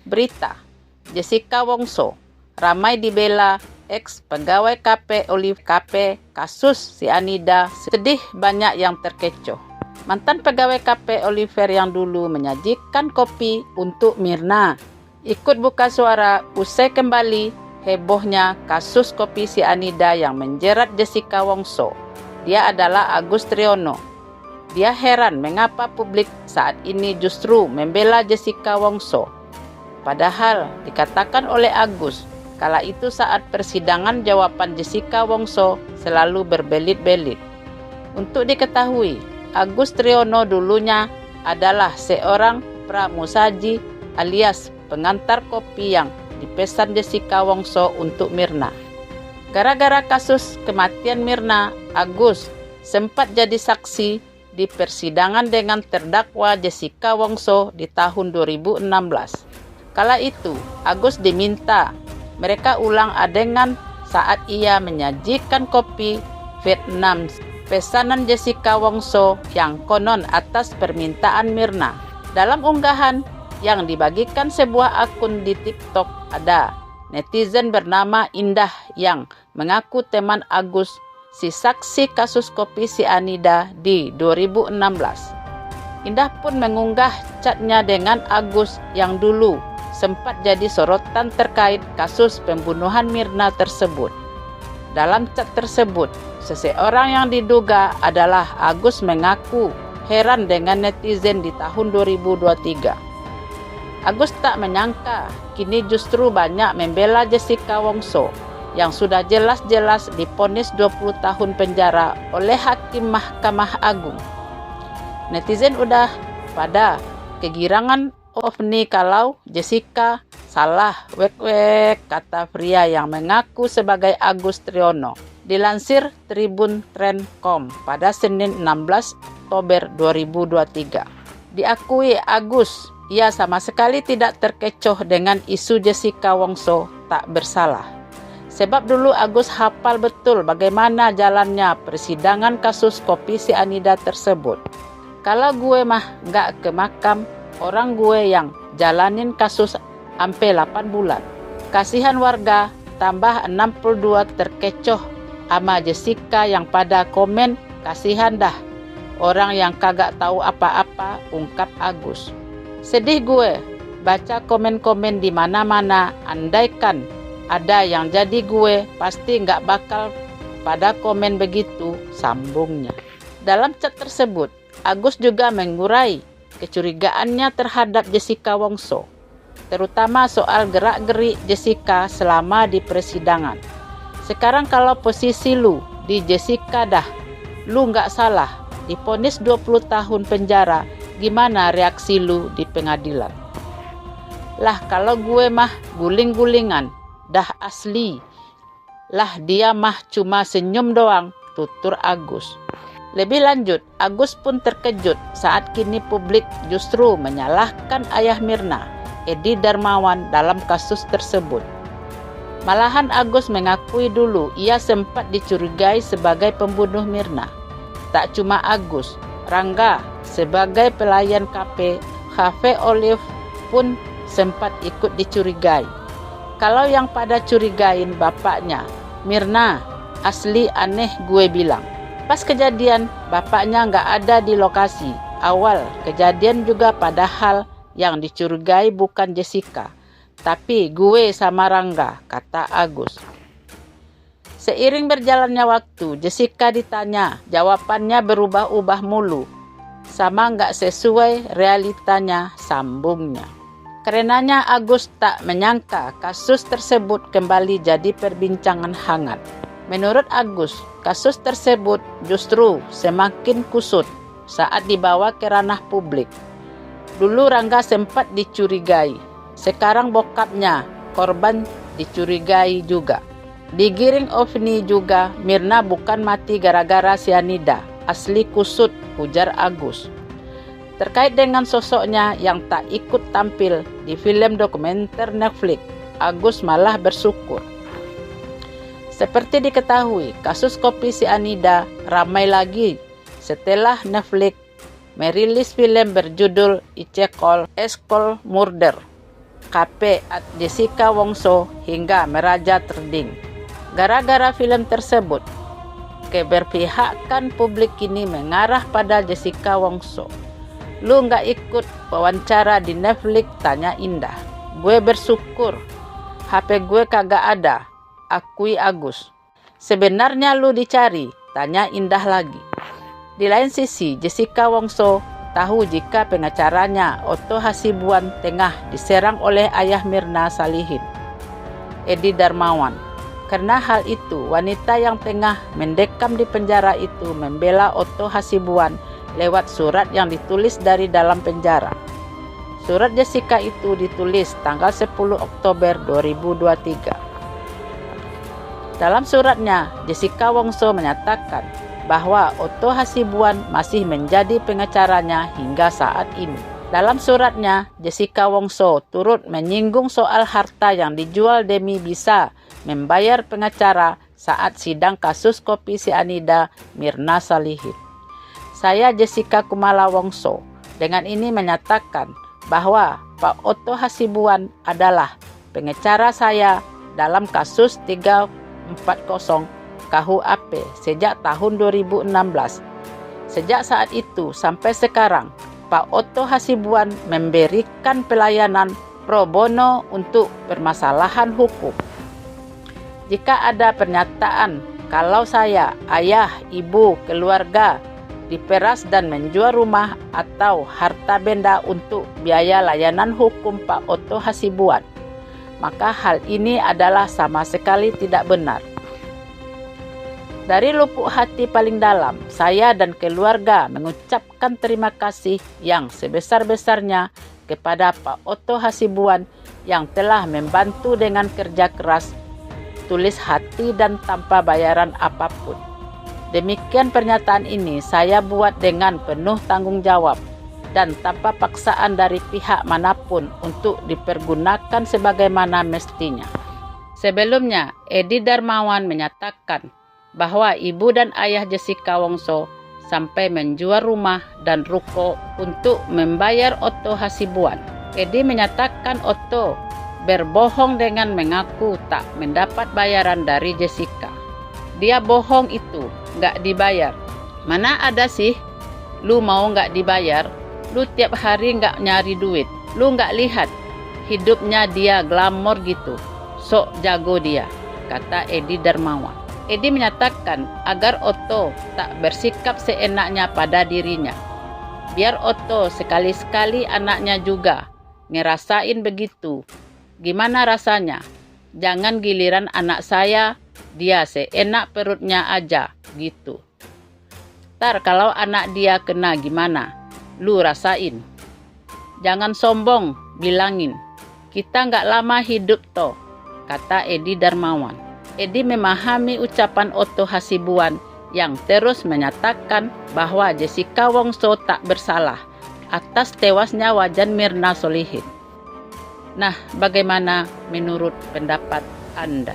Berita, Jessica Wongso ramai dibela ex pegawai KP Olive KP kasus cyanida, sedih banyak yang terkecoh. Mantan pegawai KP Oliver yang dulu menyajikan kopi untuk Mirna ikut buka suara usai kembali hebohnya kasus kopi cyanida yang menjerat Jessica Wongso. Dia adalah Agus Triono. Dia heran mengapa publik saat ini justru membela Jessica Wongso. Padahal dikatakan oleh Agus, kala itu saat persidangan jawaban Jessica Wongso selalu berbelit-belit. Untuk diketahui, Agus Triono dulunya adalah seorang pramusaji alias pengantar kopi yang dipesan Jessica Wongso untuk Mirna. Gara-gara kasus kematian Mirna, Agus sempat jadi saksi di persidangan dengan terdakwa Jessica Wongso di tahun 2016. Kala itu, Agus diminta mereka ulang adegan saat ia menyajikan kopi Vietnam pesanan Jessica Wongso yang konon atas permintaan Mirna. Dalam unggahan yang dibagikan sebuah akun di TikTok, ada netizen bernama Indah yang mengaku teman Agus, si saksi kasus kopi cyanida di 2016. Indah pun mengunggah chatnya dengan Agus yang dulu sempat jadi sorotan terkait kasus pembunuhan Mirna tersebut. Dalam chat tersebut, seseorang yang diduga adalah Agus mengaku heran dengan netizen di tahun 2023. Agus tak menyangka kini justru banyak membela Jessica Wongso yang sudah jelas-jelas divonis 20 tahun penjara oleh Hakim Mahkamah Agung. Netizen udah pada kegirangan Ofni kalau Jessica salah wek-wek, kata pria yang mengaku sebagai Agus Triono. Dilansir tribuntrend.com pada Senin 16 Oktober 2023. Diakui Agus, ia sama sekali tidak terkecoh dengan isu Jessica Wongso tak bersalah. Sebab dulu Agus hafal betul bagaimana jalannya persidangan kasus kopi cyanida tersebut. Kalau gue mah nggak ke makam, orang gue yang jalanin kasus sampai 8 bulan. Kasihan warga, tambah 62 terkecoh sama Jessica yang pada komen, kasihan dah orang yang kagak tahu apa-apa, ungkap Agus. Sedih gue baca komen-komen di mana-mana, andaikan ada yang jadi gue, pasti nggak bakal pada komen begitu, sambungnya. Dalam chat tersebut, Agus juga mengurai kecurigaannya terhadap Jessica Wongso, terutama soal gerak-gerik Jessica selama di persidangan. Sekarang kalau posisi lu di Jessica dah, lu nggak salah, divonis 20 tahun penjara, gimana reaksi lu di pengadilan? Lah kalau gue mah guling-gulingan, dah asli. Lah dia mah cuma senyum doang, tutur Agus. Lebih lanjut, Agus pun terkejut saat kini publik justru menyalahkan ayah Mirna, Edi Darmawan, dalam kasus tersebut. Malahan Agus mengakui dulu ia sempat dicurigai sebagai pembunuh Mirna. Tak cuma Agus, Rangga sebagai pelayan Cafe Olive pun sempat ikut dicurigai. Kalau yang pada curigain bapaknya, Mirna, asli aneh gue bilang. Pas kejadian, bapaknya nggak ada di lokasi. Awal kejadian juga padahal yang dicurigai bukan Jessica, tapi gue sama Rangga, kata Agus. Seiring berjalannya waktu, Jessica ditanya, jawabannya berubah-ubah mulu. Sama nggak sesuai realitanya, sambungnya. Karenanya Agus tak menyangka kasus tersebut kembali jadi perbincangan hangat. Menurut Agus, kasus tersebut justru semakin kusut saat dibawa ke ranah publik. Dulu Rangga sempat dicurigai, sekarang bokapnya korban dicurigai juga. Digiring Ofni juga, Mirna bukan mati gara-gara cyanida, asli kusut, ujar Agus. Terkait dengan sosoknya yang tak ikut tampil di film dokumenter Netflix, Agus malah bersyukur. Seperti diketahui, kasus kopi cyanida ramai lagi setelah Netflix merilis film berjudul It's Called Murder. KP Jessica Wongso hingga meraja trending. Gara-gara film tersebut, keberpihakan publik kini mengarah pada Jessica Wongso. Lu nggak ikut wawancara di Netflix, tanya Indah. Gue bersyukur, HP gue kagak ada, akui Agus. Sebenarnya lu dicari, tanya Indah lagi. Di lain sisi, Jessica Wongso tahu jika pengacaranya Otto Hasibuan tengah diserang oleh ayah Mirna Salihin, Edi Darmawan. Karena hal itu, wanita yang tengah mendekam di penjara itu membela Otto Hasibuan lewat surat yang ditulis dari dalam penjara. Surat Jessica itu ditulis tanggal 10 Oktober 2023. Dalam suratnya, Jessica Wongso menyatakan bahwa Otto Hasibuan masih menjadi pengacaranya hingga saat ini. Dalam suratnya, Jessica Wongso turut menyinggung soal harta yang dijual demi bisa membayar pengacara saat sidang kasus kopi cyanida Mirna Salihin. Saya Jessica Kumala Wongso dengan ini menyatakan bahwa Pak Otto Hasibuan adalah pengacara saya dalam kasus 340 KUHP sejak tahun 2016. Sejak saat itu sampai sekarang, Pak Otto Hasibuan memberikan pelayanan pro bono untuk permasalahan hukum. Jika ada pernyataan kalau saya, ayah, ibu, keluarga diperas dan menjual rumah atau harta benda untuk biaya layanan hukum Pak Otto Hasibuan, maka hal ini adalah sama sekali tidak benar. Dari lubuk hati paling dalam, saya dan keluarga mengucapkan terima kasih yang sebesar-besarnya kepada Pak Otto Hasibuan yang telah membantu dengan kerja keras, tulis hati dan tanpa bayaran apapun. Demikian pernyataan ini saya buat dengan penuh tanggung jawab dan tanpa paksaan dari pihak manapun untuk dipergunakan sebagaimana mestinya. Sebelumnya, Edi Darmawan menyatakan bahwa ibu dan ayah Jessica Wongso sampai menjual rumah dan ruko untuk membayar Otto Hasibuan. Edi menyatakan Otto berbohong dengan mengaku tak mendapat bayaran dari Jessica. Dia bohong itu, nggak dibayar. Mana ada sih, lu mau nggak dibayar? Lu tiap hari nggak nyari duit. Lu nggak lihat hidupnya dia glamor gitu. Sok jago dia, kata Edi Darmawan. Edi menyatakan agar Otto tak bersikap seenaknya pada dirinya. Biar Otto sekali-sekali anaknya juga ngerasain begitu. Gimana rasanya? Jangan giliran anak saya, dia seenak perutnya aja gitu. Ntar kalau anak dia kena gimana? Lu rasain. Jangan sombong, bilangin. Kita nggak lama hidup toh, kata Edi Darmawan. Edi memahami ucapan Otto Hasibuan yang terus menyatakan bahwa Jessica Wongso tak bersalah atas tewasnya Wajan Mirna Salihin. Nah, bagaimana menurut pendapat Anda?